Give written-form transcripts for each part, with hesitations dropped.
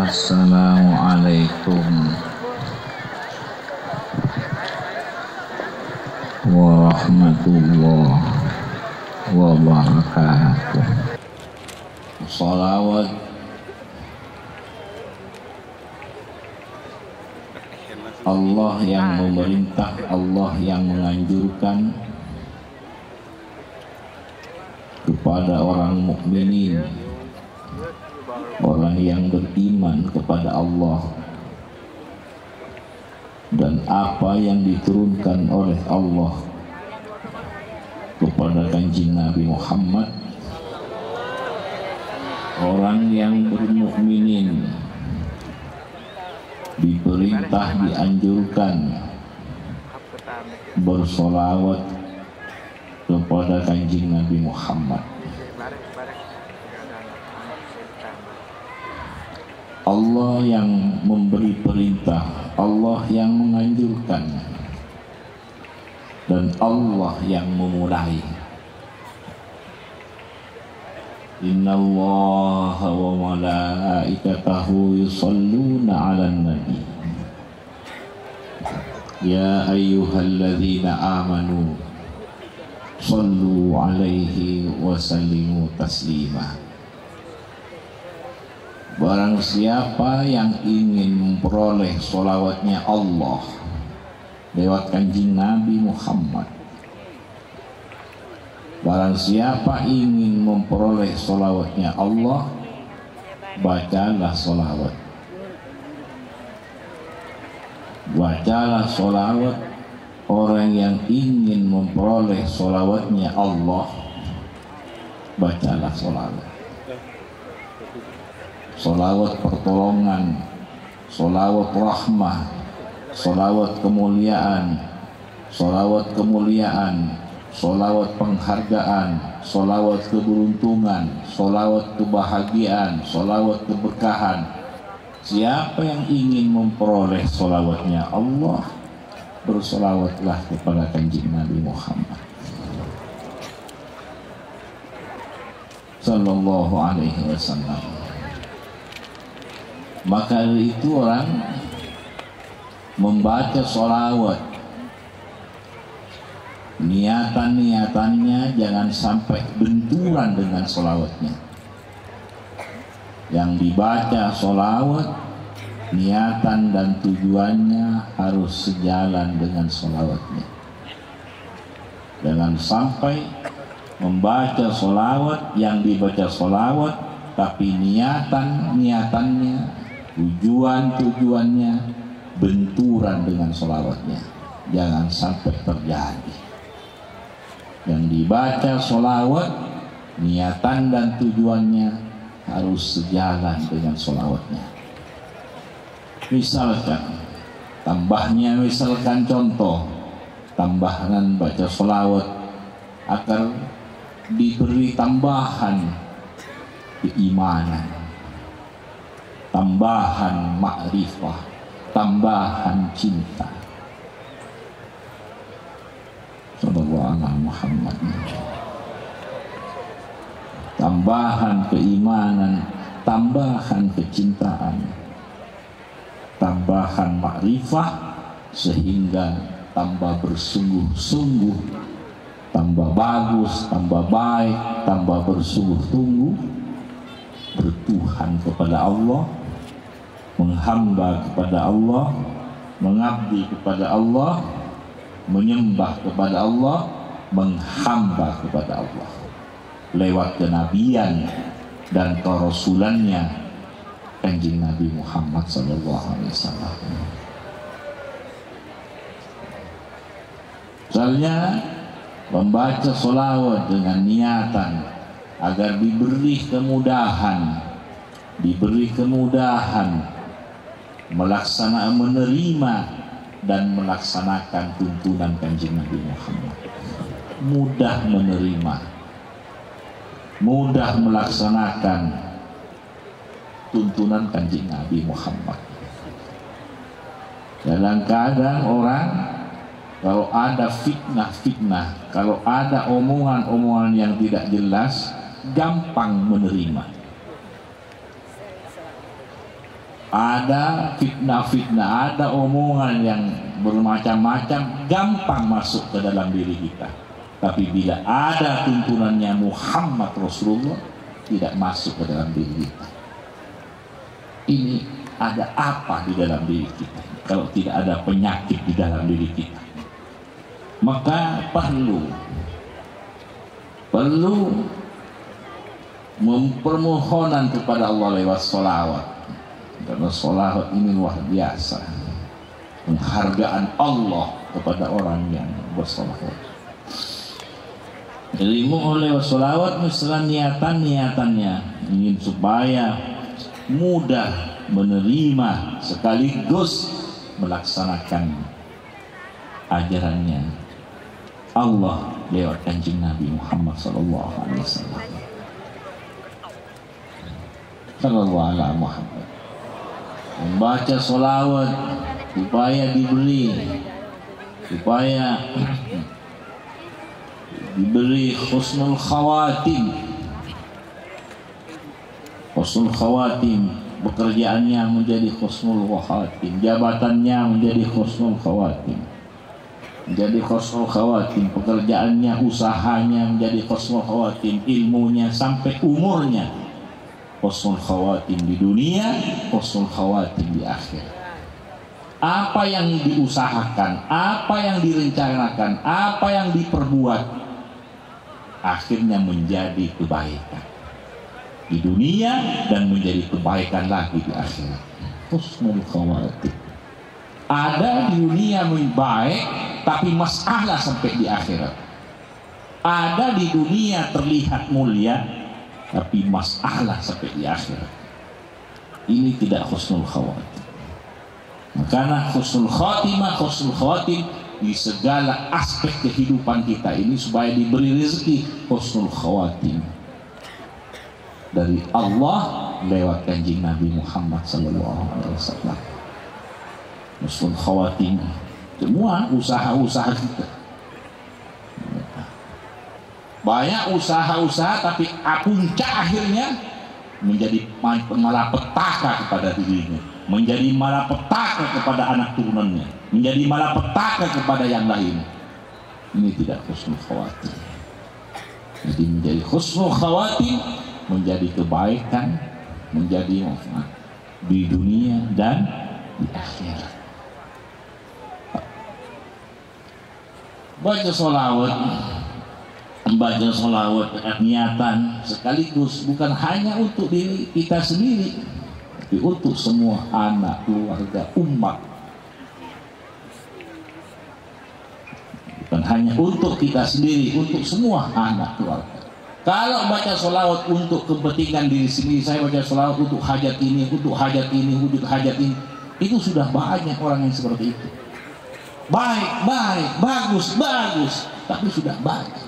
Assalamualaikum warahmatullahi wabarakatuh. Salawat Allah yang memerintah, Allah yang menganjurkan kepada orang mukminin, orang yang beriman kepada Allah, dan apa yang diturunkan oleh Allah kepada Kanjeng Nabi Muhammad, orang yang bermukminin diperintah, dianjurkan bersolawat kepada Kanjeng Nabi Muhammad. Allah yang memberi perintah, Allah yang menganjurkan, dan Allah yang memulai. Innallaha wa malaikatahu yusholluna 'alan nabi. Ya ayyuhalladzina amanu shollu 'alaihi wa sallimu taslima. Barang siapa yang ingin memperoleh sholawatnya Allah lewat Kanjeng Nabi Muhammad, barang siapa ingin memperoleh sholawatnya Allah, bacalah sholawat. Bacalah sholawat. Orang yang ingin memperoleh sholawatnya Allah, bacalah sholawat. Sholawat pertolongan, sholawat rahmah, sholawat kemuliaan, sholawat kemuliaan, sholawat penghargaan, sholawat keberuntungan, sholawat kebahagiaan, sholawat keberkahan. Siapa yang ingin memperoleh sholawatnya Allah, bersolawatlah kepada Kanjeng Nabi Muhammad sallallahu alaihi wasallam. Maka itu orang membaca sholawat, niatan-niatannya jangan sampai benturan dengan sholawatnya. Yang dibaca sholawat, niatan dan tujuannya harus sejalan dengan sholawatnya. Jangan sampai membaca sholawat, yang dibaca sholawat tapi niatannya, tujuannya benturan dengan sholawatnya. Jangan sampai terjadi. Yang dibaca sholawat, niatan dan tujuannya harus sejalan dengan sholawatnya. Misalkan contoh tambahan baca sholawat agar diberi tambahan keimanan, tambahan makrifah, tambahan cinta. sallallahu alaihi Muhammad. Tambahan keimanan, tambahan kecintaan, tambahan makrifah, sehingga tambah bersungguh-sungguh, tambah bagus, tambah baik, tambah bersungguh-sungguh bertuhan kepada Allah, menghamba kepada Allah, mengabdi kepada Allah, menyembah kepada Allah, menghamba kepada Allah lewat kenabian dan kerasulannya Kanjeng Nabi Muhammad sallallahu alaihi wasallam. Misalnya membaca sholawat dengan niatan agar diberi kemudahan menerima dan melaksanakan tuntunan Kanjeng Nabi Muhammad. Mudah menerima, mudah melaksanakan tuntunan Kanjeng Nabi Muhammad. Kadang-kadang orang kalau ada fitnah, kalau ada omongan-omongan yang tidak jelas, gampang menerima. Ada fitnah, ada omongan yang bermacam-macam, gampang masuk ke dalam diri kita. Tapi bila ada tuntunannya Muhammad Rasulullah, tidak masuk ke dalam diri kita. Ini ada apa di dalam diri kita? Kalau tidak ada penyakit di dalam diri kita, maka perlu mempermohonan kepada Allah lewat sholawat. Karena sholawat ini luar biasa, penghargaan Allah kepada orang yang bersolawat. Ilmu oleh sholawat misalnya niatannya ingin supaya mudah menerima sekaligus melaksanakan ajarannya Allah lewat Kanjeng Nabi Muhammad sallallahu alaihi wasallam. Sallallahu alaihi Muhammad. Membaca sholawat supaya diberi husnul khawatim. Husnul khawatim, pekerjaannya menjadi husnul khawatim, jabatannya menjadi husnul khawatim, menjadi husnul khawatim, pekerjaannya, usahanya menjadi husnul khawatim, ilmunya sampai umurnya husnul khawatim di dunia, husnul khawatim di akhirat. Apa yang diusahakan, apa yang direncanakan, apa yang diperbuat, akhirnya menjadi kebaikan di dunia dan menjadi kebaikan lagi di akhirat. Husnul khawatim. Ada di dunia baik, tapi masalah sampai di akhirat. Ada di dunia terlihat mulia, tapi masalah sampai di akhirat. Ini tidak husnul khawatim. Makanya husnul khawatim di segala aspek kehidupan kita ini supaya diberi rezeki husnul khawatim dari Allah lewat Kanjeng Nabi Muhammad sallallahu alaihi wasallam. Husnul khawatim semua usaha-usaha kita. Banyak usaha-usaha tapi puncak akhirnya menjadi malapetaka kepada dirinya, menjadi malapetaka kepada anak turunannya, menjadi malapetaka kepada yang lain. Ini tidak husnul khawatim. Jadi menjadi husnul khawatim, menjadi kebaikan, menjadi manfaat di dunia dan di akhirat. Baca sholawat, membaca sholawat niatan sekaligus bukan hanya untuk diri kita sendiri, tapi untuk semua anak, keluarga, umat. Bukan hanya untuk kita sendiri, untuk semua anak, keluarga. Kalau baca sholawat untuk kepentingan diri sendiri, saya baca sholawat untuk hajat ini, untuk hajat ini, untuk hajat ini, itu sudah banyak orang yang seperti itu. Baik, bagus, tapi sudah banyak.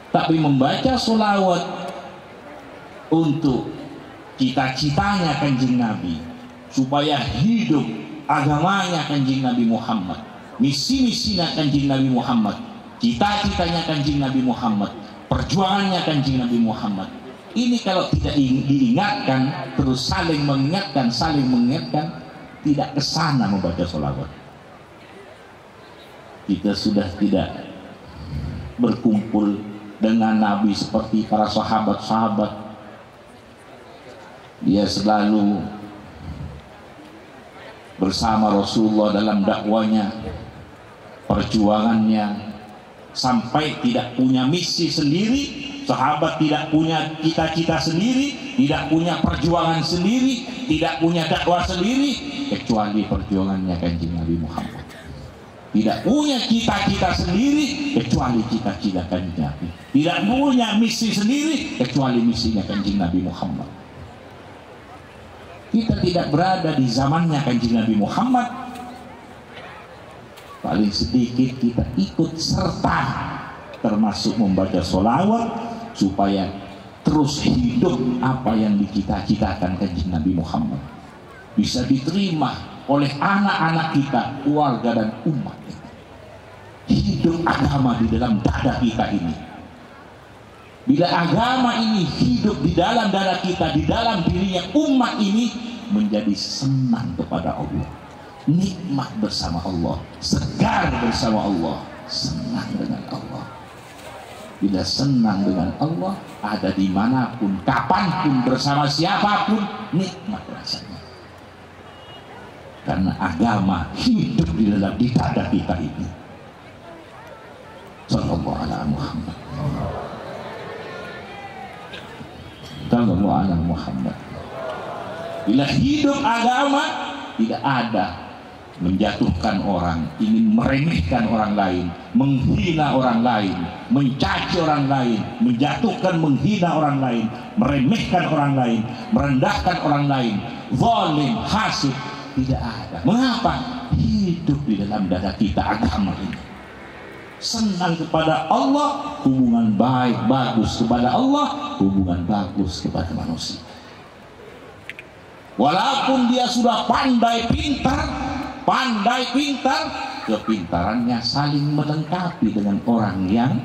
Tapi membaca sholawat untuk cita-citanya Kanjeng Nabi, supaya hidup agamanya Kanjeng Nabi Muhammad, misi-misinya Kanjeng Nabi Muhammad, cita-citanya Kanjeng Nabi Muhammad, perjuangannya Kanjeng Nabi Muhammad. Ini kalau tidak diingatkan, terus saling mengingatkan, tidak kesana membaca sholawat. Kita sudah tidak berkumpul dengan Nabi seperti para sahabat-sahabat. Dia selalu bersama Rasulullah dalam dakwanya, perjuangannya, sampai tidak punya misi sendiri. Sahabat tidak punya cita-cita sendiri, tidak punya perjuangan sendiri, tidak punya dakwah sendiri, kecuali perjuangannya Kanjeng Nabi Muhammad. Tidak punya cita-cita sendiri, kecuali cita-cita Kanjeng Nabi. Tidak punya misi sendiri, kecuali misinya Kanjeng Nabi Muhammad. Kita tidak berada di zamannya Kanjeng Nabi Muhammad, paling sedikit kita ikut serta, termasuk membaca sholawat, supaya terus hidup apa yang dicita-citakan Kanjeng Nabi Muhammad bisa diterima oleh anak-anak kita, keluarga dan umat. Hidup agama di dalam dada kita ini. Bila agama ini hidup di dalam dada kita, di dalam dirinya umat ini, menjadi senang kepada Allah, nikmat bersama Allah, segar bersama Allah, senang dengan Allah. Bila senang dengan Allah, ada dimanapun, kapanpun, bersama siapapun, nikmat rasanya. Karena agama hidup di dalam dada kita ini. Sallallahu alaihi Muhammad. Sallallahu alaihi Muhammad. Bila hidup agama, tidak ada menjatuhkan orang, ingin meremehkan orang lain, menghina orang lain, mencaci orang lain, menjatuhkan, menghina orang lain, meremehkan orang lain, merendahkan orang lain, zalim, hasud, tidak ada. Mengapa? Hidup di dalam dada kita agama ini. Senang kepada Allah, hubungan baik, bagus kepada Allah, hubungan bagus kepada manusia. Walaupun dia sudah pandai pintar, kepintarannya saling melengkapi dengan orang yang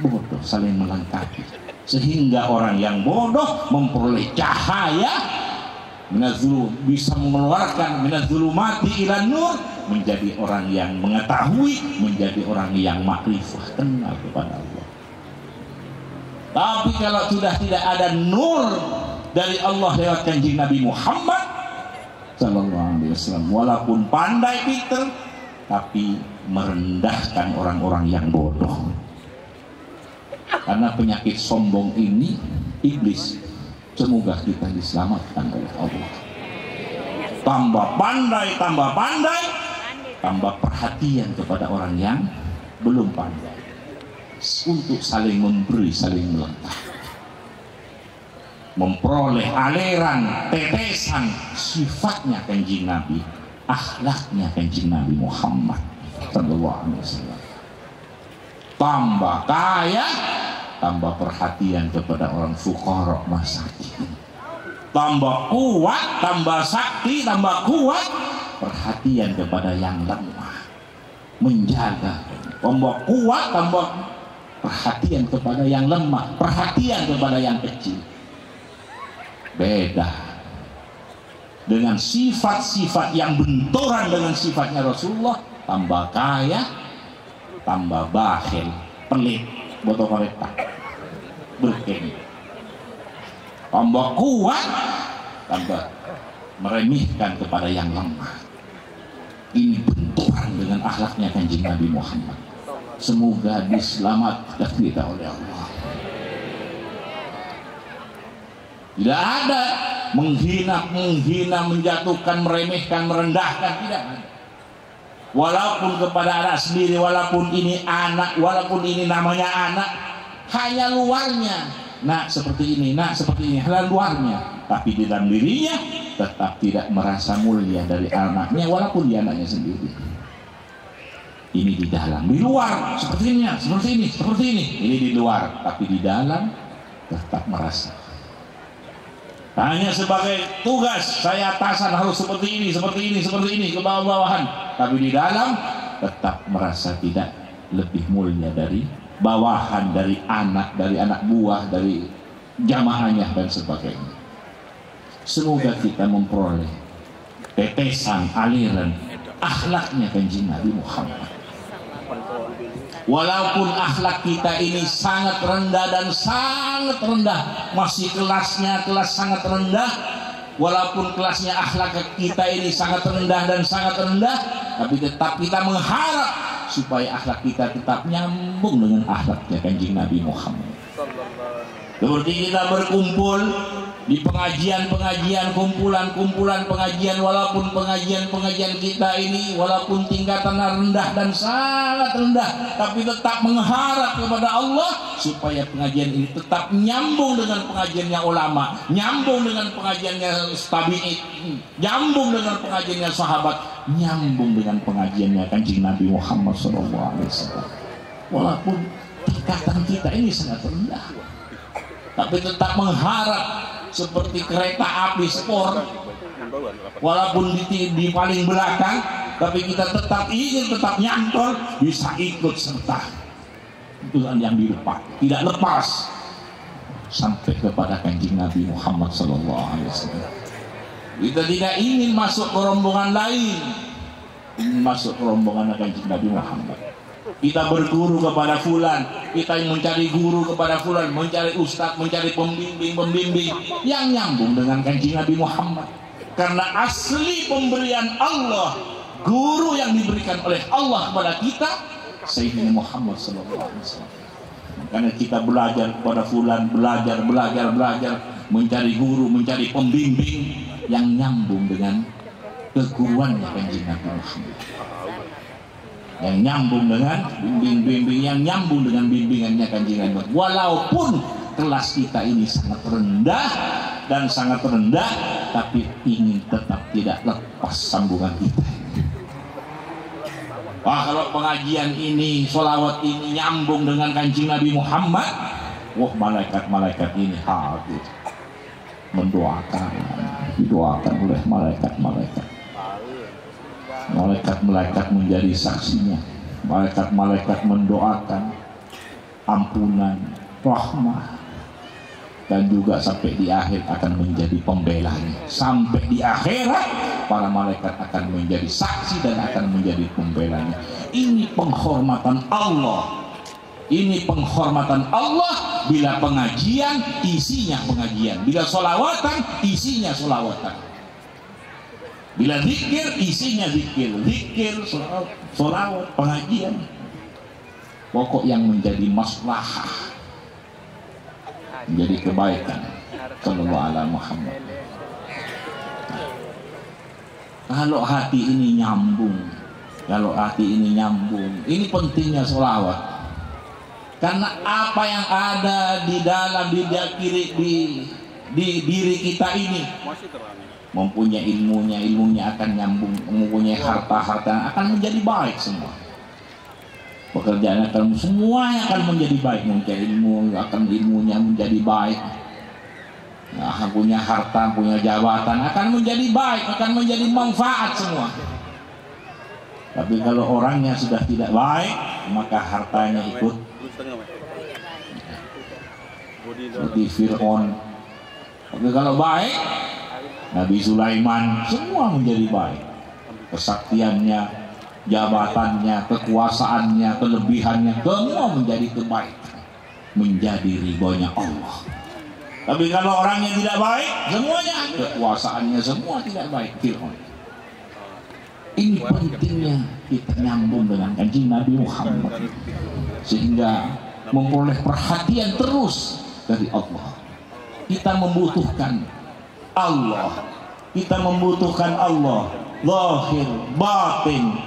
bodoh, saling melengkapi, sehingga orang yang bodoh memperoleh cahaya, bisa mengeluarkan minaz-zulumati ilan nur, menjadi orang yang mengetahui, menjadi orang yang makrifah, kenal kepada Allah. Tapi kalau sudah tidak ada nur dari Allah lewat Kanjeng Nabi Muhammad sallallahu alaihi wasallam, walaupun pandai pintar, tapi merendahkan orang-orang yang bodoh. Karena penyakit sombong ini iblis. Semoga kita diselamatkan oleh Allah. Tambah pandai, tambah perhatian kepada orang yang belum pandai, untuk saling memberi, saling melengkapi, memperoleh aliran, tetesan sifatnya Kanjeng Nabi, akhlaknya Kanjeng Nabi Muhammad sallallahu alaihi wasallam. Tambah kaya, tambah perhatian kepada orang fuqara masakin. Tambah kuat, tambah sakti, tambah kuat, perhatian kepada yang lemah, menjaga. Tambah kuat, tambah perhatian kepada yang lemah, perhatian kepada yang kecil. Beda dengan sifat-sifat yang benturan dengan sifatnya Rasulullah. Tambah kaya, tambah bakhil, pelit, botol koretak, berkeni. Tambah kuat, tambah meremehkan kepada yang lemah. Ini benturan dengan akhlaknya Kanjeng Nabi Muhammad. Semoga diselamatkan kita oleh Allah. Tidak ada menghina, menjatuhkan, meremehkan, merendahkan, tidak ada. Walaupun kepada anak sendiri, walaupun ini anak, walaupun ini namanya anak, hanya luarnya, nak seperti ini, nak seperti ini, hanya luarnya. Tapi di dalam dirinya tetap tidak merasa mulia dari anaknya, walaupun dia anaknya sendiri. Ini di dalam, di luar seperti ini, seperti ini, seperti ini. Ini di luar, tapi di dalam tetap merasa. Hanya sebagai tugas, saya atasan harus seperti ini, seperti ini, seperti ini, ke bawah-bawahan. Tapi di dalam tetap merasa tidak lebih mulia dari bawahan, dari anak buah, dari jamaahnya dan sebagainya. Semoga kita memperoleh tetesan aliran akhlaknya kanjeng Nabi Muhammad. Walaupun akhlak kita ini sangat rendah dan sangat rendah, masih kelasnya kelas sangat rendah, walaupun kelasnya akhlak kita ini sangat rendah dan sangat rendah, tapi tetap kita mengharap supaya akhlak kita tetap nyambung dengan akhlaknya kanjeng Nabi Muhammad. Seperti kita berkumpul di pengajian-pengajian, kumpulan-kumpulan pengajian, walaupun pengajian-pengajian kita ini walaupun tingkatan rendah dan sangat rendah, tapi tetap mengharap kepada Allah supaya pengajian ini tetap nyambung dengan pengajiannya ulama, nyambung dengan pengajiannya tabi'in, nyambung dengan pengajiannya sahabat, nyambung dengan pengajiannya kanjeng Nabi Muhammad SAW. Walaupun tingkatan kita ini sangat rendah, tapi tetap mengharap seperti kereta api sport, walaupun di paling belakang, tapi kita tetap ingin tetap nyantol, bisa ikut serta itu yang di depan, tidak lepas sampai kepada kanjeng Nabi Muhammad SAW. Kita tidak ingin masuk ke rombongan lain, ingin masuk ke rombongan kanjeng Nabi Muhammad. Kita berguru kepada fulan, kita mencari guru kepada fulan, mencari ustadz, mencari pembimbing yang nyambung dengan kanjeng Nabi Muhammad. Karena asli pemberian Allah, guru yang diberikan oleh Allah kepada kita, Sayyidina Muhammad SAW. Makanya kita belajar kepada fulan, belajar, mencari guru, mencari pembimbing yang nyambung dengan keguruannya kanjeng Nabi Muhammad, yang nyambung dengan bimbing-bimbing, yang nyambung dengan bimbingannya kanjeng Nabi. Walaupun kelas kita ini sangat rendah dan sangat rendah, tapi ingin tetap tidak lepas sambungan kita. Wah, kalau pengajian ini, sholawat ini nyambung dengan kanjeng Nabi Muhammad, wah, malaikat-malaikat ini hadir mendoakan, didoakan oleh malaikat-malaikat. Malaikat-malaikat menjadi saksinya, malaikat-malaikat mendoakan ampunan, rahmah, dan juga sampai di akhir akan menjadi pembelanya. Sampai di akhirat para malaikat akan menjadi saksi dan akan menjadi pembelanya. Ini penghormatan Allah. Ini penghormatan Allah. Bila pengajian, isinya pengajian. Bila sholawatan, isinya sholawatan. Bila zikir, isinya zikir, sholawat, pengajian. Pokok yang menjadi maslahah, menjadi kebaikan. Sallallahu alaihi Muhammad. Kalau hati ini nyambung, ini pentingnya sholawat. Karena apa yang ada di dalam di diri kita ini, mempunyai ilmunya akan nyambung, mempunyai harta akan menjadi baik semua. Pekerjaan akan semuanya akan menjadi baik, mencari ilmu akan ilmunya menjadi baik. Nah, punya harta, punya jabatan akan menjadi baik, akan menjadi manfaat semua. Tapi kalau orangnya sudah tidak baik, maka hartanya ikut seperti Fir'aun. Tapi kalau baik, Nabi Sulaiman, semua menjadi baik. Kesaktiannya, jabatannya, kekuasaannya, kelebihannya, semua menjadi kebaikan, menjadi ridhonya Allah. Tapi kalau orangnya tidak baik, semuanya, kekuasaannya semua tidak baik. Ini pentingnya kita nyambung dengan kanjeng Nabi Muhammad, sehingga memperoleh perhatian terus dari Allah. Kita membutuhkan Allah, kita membutuhkan Allah, zahir, batin,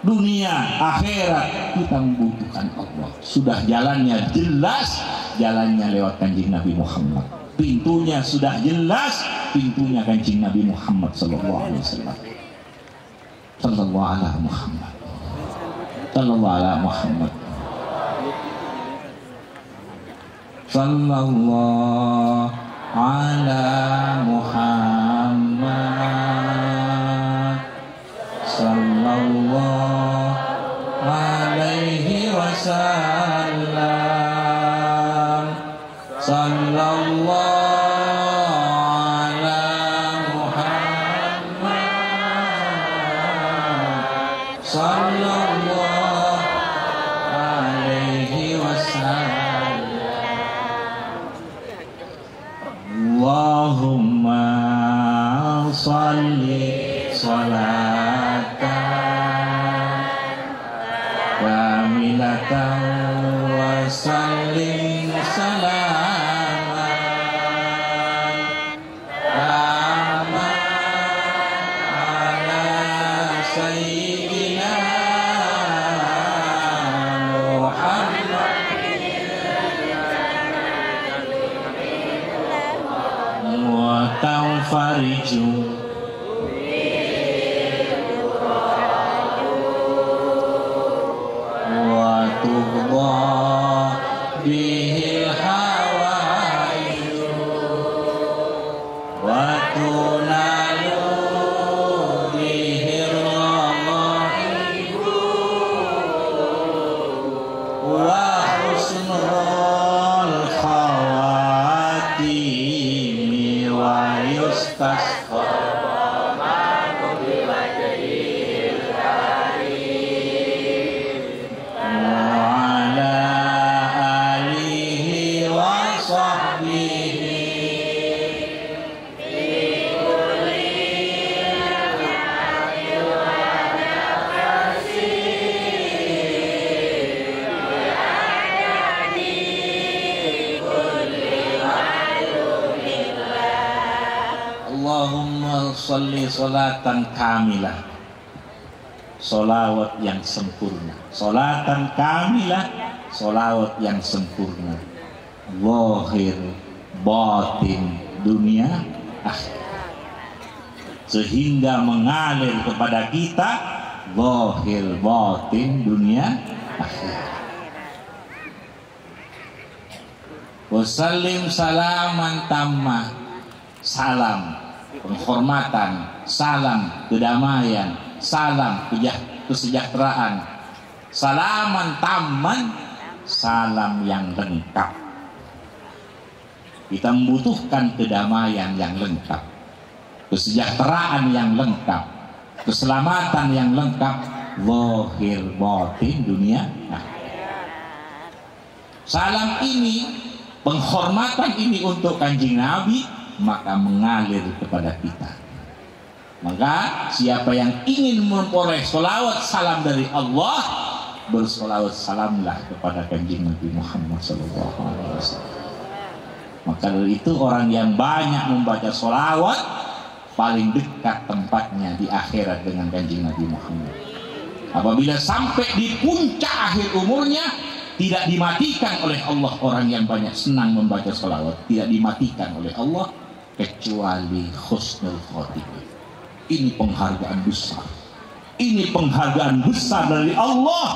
dunia, akhirat, kita membutuhkan Allah. Sudah jalannya jelas, jalannya lewat kanjeng Nabi Muhammad. Pintunya sudah jelas, pintunya kanjeng Nabi Muhammad sallallahu alaihi wasallam. Sallallahu alaihi Muhammad. Sallallahu alaihi Muhammad. Sallallahu ala Muhammad sallallahu alaihi wasallam. Sallallahu ala Muhammad, sallallahu alaihi wasallam. Allahumma salli salatan kamilatan wa sallim salaman kama ala sayyidina Muhammad wa tanfariju bihil hawaiju wa tunalu bihil ramaibu wa husnul khawatimi wa yustasqa Allahumma sholli sholatan kamilah, sholawat yang sempurna, sholatan kamilah, sholawat yang sempurna, zahir batin dunia akhirat, sehingga mengalir kepada kita zahir batin dunia akhirat. Wasallim salaman tammah, salam penghormatan, salam kedamaian, salam kesejahteraan, salaman tamman, salam yang lengkap. Kita membutuhkan kedamaian yang lengkap, kesejahteraan yang lengkap, keselamatan yang lengkap, zahir batin dunia. Nah, salam ini, penghormatan ini untuk Kanjeng Nabi, maka mengalir kepada kita. Maka siapa yang ingin memperoleh sholawat salam dari Allah, bersolawat salamlah kepada Kanjeng Nabi Muhammad SAW. Maka dari itu orang yang banyak membaca sholawat paling dekat tempatnya di akhirat dengan Kanjeng Nabi Muhammad. Apabila sampai di puncak akhir umurnya, tidak dimatikan oleh Allah orang yang banyak senang membaca sholawat, tidak dimatikan oleh Allah kecuali husnul khotimah. Ini penghargaan besar. Ini penghargaan besar dari Allah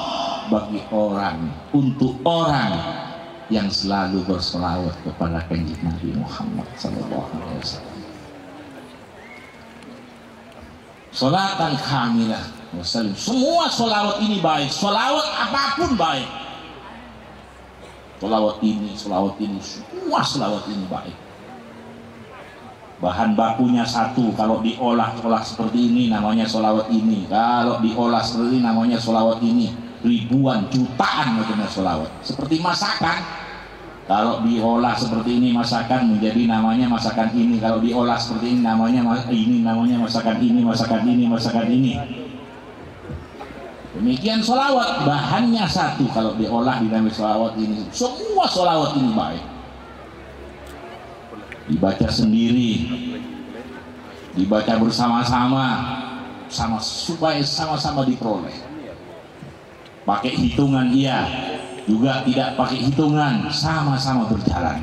bagi orang, untuk orang yang selalu berselawat kepada Kanjeng Nabi Muhammad SAW. Salatan kamilah wasallim. Semua solawat ini baik, solawat apapun baik. Solawat ini, semua solawat ini baik. Bahan bakunya satu, kalau diolah seperti ini namanya solawat ini, kalau diolah seperti ini namanya solawat ini. Ribuan, jutaan macamnya solawat. Seperti masakan, kalau diolah seperti ini masakan menjadi namanya masakan ini, kalau diolah seperti ini namanya masakan ini, masakan ini, masakan ini. Demikian solawat, bahannya satu, kalau diolah dinamai solawat ini. Semua solawat ini baik. Dibaca sendiri, dibaca bersama-sama, supaya sama-sama diperoleh. Pakai hitungan iya, juga tidak pakai hitungan, sama-sama berjalan.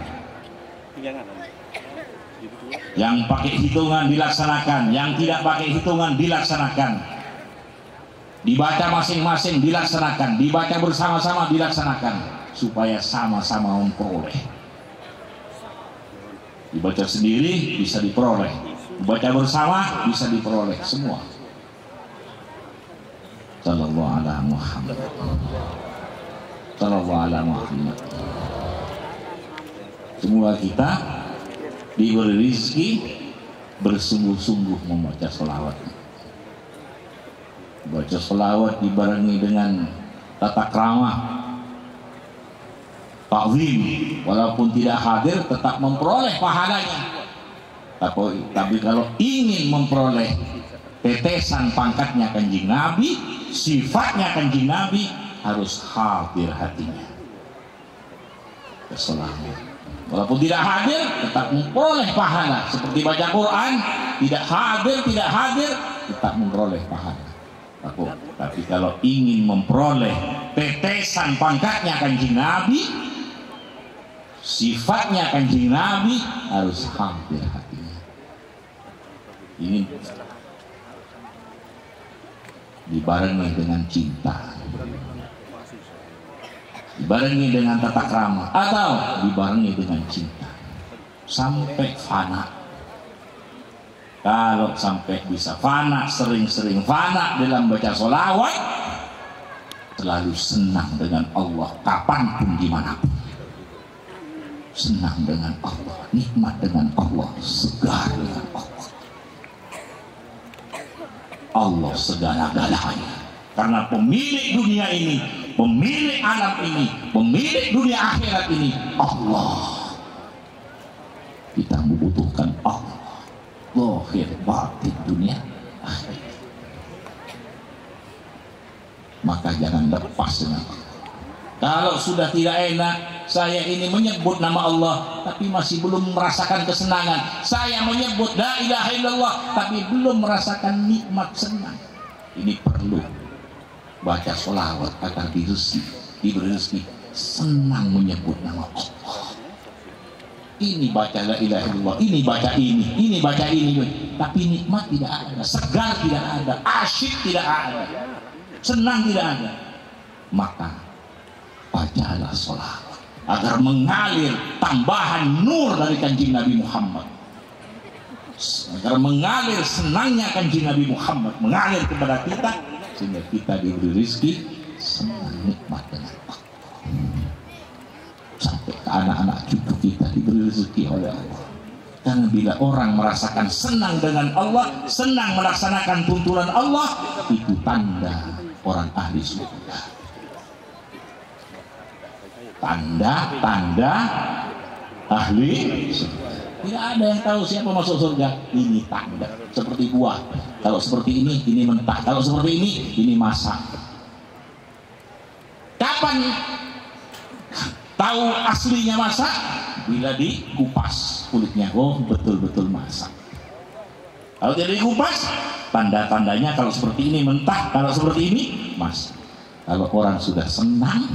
Yang pakai hitungan dilaksanakan, yang tidak pakai hitungan dilaksanakan. Dibaca masing-masing dilaksanakan, dibaca bersama-sama dilaksanakan, supaya sama-sama memperoleh. Dibaca sendiri bisa diperoleh, dibaca bersama bisa diperoleh semua. Sallallahu alaihi Muhammad. Sallallahu alaihi Muhammad. Semua kita diberi rezeki bersungguh-sungguh membaca sholawat. Baca sholawat dibarengi dengan tata krama, ta'zim, walaupun tidak hadir tetap memperoleh pahalanya. Tapi kalau ingin memperoleh tetesan pangkatnya Kanjeng Nabi, sifatnya Kanjeng Nabi, harus hadir hatinya. Sholawat. Walaupun tidak hadir, tetap memperoleh pahala. Seperti baca Quran, tidak hadir, tetap memperoleh pahala. Tapi kalau ingin memperoleh tetesan pangkatnya Kanjeng Nabi, sifatnya Kanjeng Nabi, harus hadir hatinya. Ini dibarengi dengan cinta, dibarengi dengan tata krama, atau dibarengi dengan cinta sampai fana. Kalau sampai bisa fana, sering-sering fana dalam baca sholawat, selalu senang dengan Allah kapanpun dimanapun. Senang dengan Allah, nikmat dengan Allah, segar dengan Allah. Allah segala-galanya. Karena pemilik dunia ini, pemilik alam ini, pemilik dunia akhirat ini, Allah. Kita membutuhkan Allah. Zahir batin dunia akhirat. Maka jangan lepas dengan Allah. Kalau sudah tidak enak, saya ini menyebut nama Allah tapi masih belum merasakan kesenangan. Saya menyebut la ilaha illallah tapi belum merasakan nikmat senang. Ini perlu baca sholawat agar diberi rezeki senang menyebut nama Allah. Ini baca la ilaha illallah, ini baca ini baca ini, tapi nikmat tidak ada, segar tidak ada, asyik tidak ada, senang tidak ada. Maka bacalah sholawat agar mengalir tambahan nur dari Kanjeng Nabi Muhammad, agar mengalir senangnya Kanjeng Nabi Muhammad mengalir kepada kita, sehingga kita diberi rezeki senang nikmat dengan Allah. Sampai ke anak-anak cucu kita diberi rezeki oleh Allah. Karena bila orang merasakan senang dengan Allah, senang melaksanakan tuntunan Allah, itu tanda orang ahli surga. Tanda ahli surga. Tidak ada yang tahu siapa masuk surga. Ini tanda. Seperti buah. Kalau seperti ini mentah. Kalau seperti ini masak. Kapan tahu aslinya masak? Bila dikupas kulitnya, oh betul-betul masak. Kalau tidak dikupas, tanda-tandanya kalau seperti ini mentah, kalau seperti ini masak. Kalau orang sudah senang,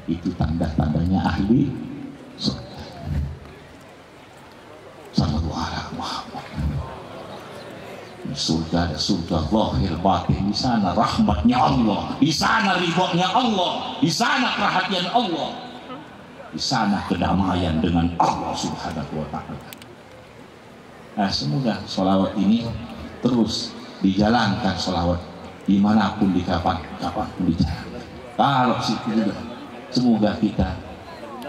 itu tanda-tandanya ahli surga. Sallallahu alaihi Muhammad. Surga ada surga zahir batin, di sana rahmatnya Allah, di sana ridhonya Allah, di sana perhatian Allah, di sana kedamaian dengan Allah Subhanahu wa ta'ala. Nah, semoga sholawat ini terus dijalankan, sholawat dimanapun, di kapanpun dijalankan. Kalau situ juga, semoga kita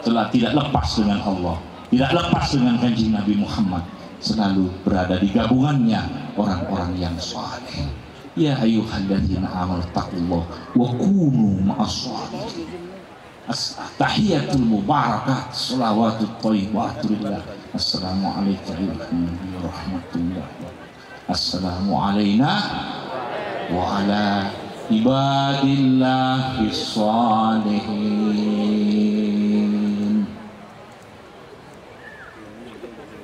telah tidak lepas dengan Allah, tidak lepas dengan Kanjeng Nabi Muhammad, selalu berada di gabungannya orang-orang yang saleh. Ya ayyuhalladzina amanu taqullaha wa kunu ma'as-shalihin. Tahiyatul mubarakat, salawatut thayyibatullah lillah. Assalamualaikum warahmatullahi wabarakatuh. Assalamu alayna wa ala ibadillahis shalihin.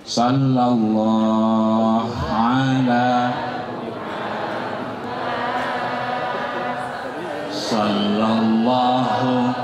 Sallallahu ala sallallahu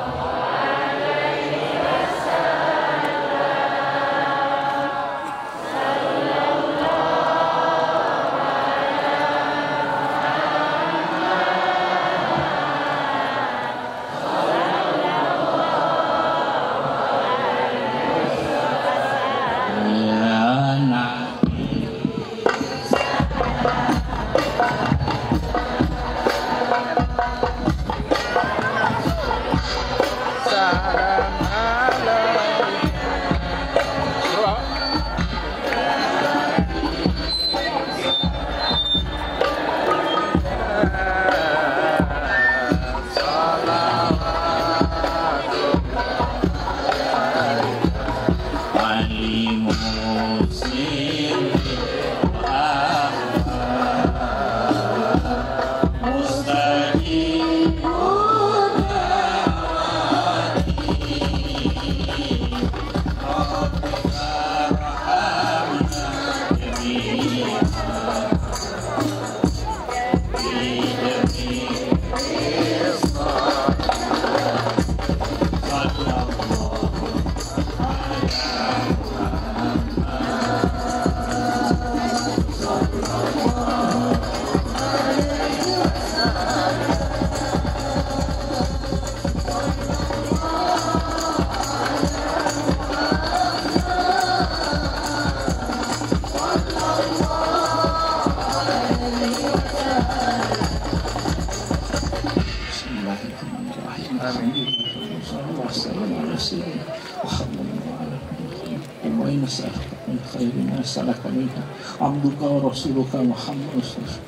عبدك ورسولك محمد رسول الله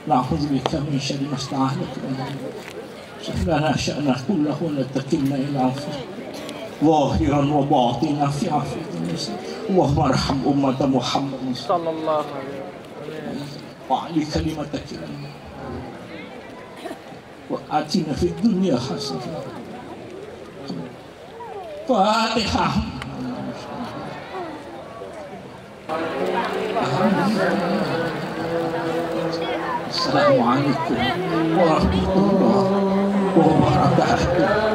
نعوذ بك من شر ما استعاذك لنا شأننا كله ولا تكلنا إلى أنفسنا ظاهرا وباطنا في عافية الناس اللهم ارحم أمة محمد صلى الله عليه وسلم وعلي كلمتك لنا وآتنا في الدنيا حسنة فاتحة السلام عليكم ورحمة الله وبركاته.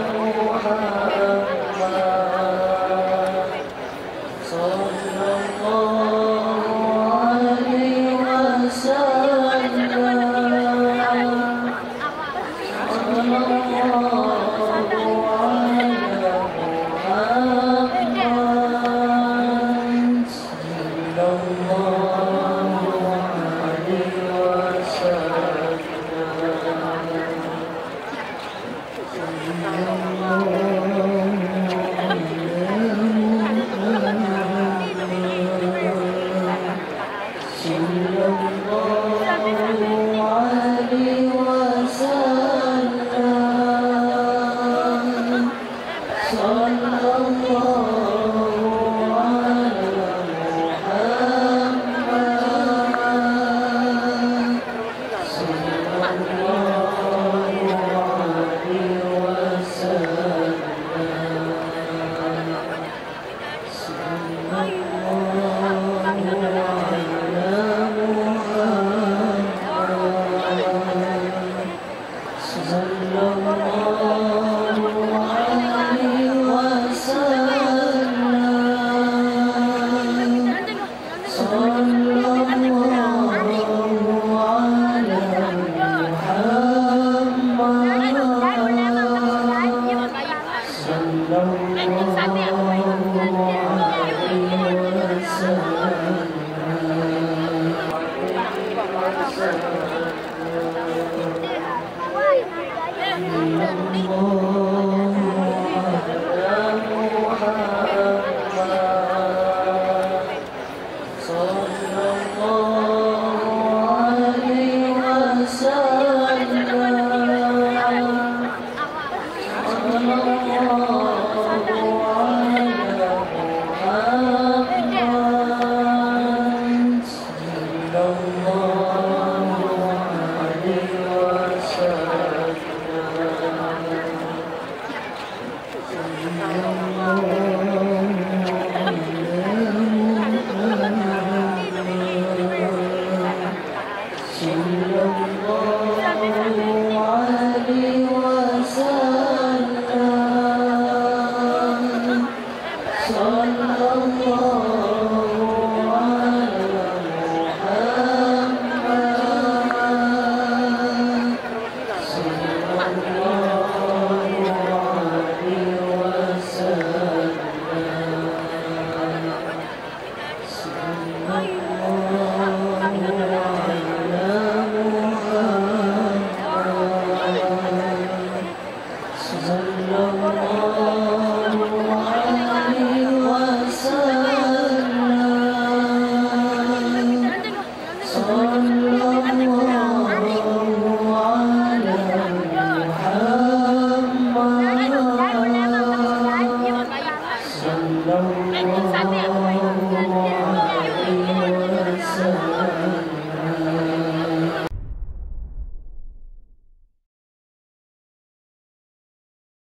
Santai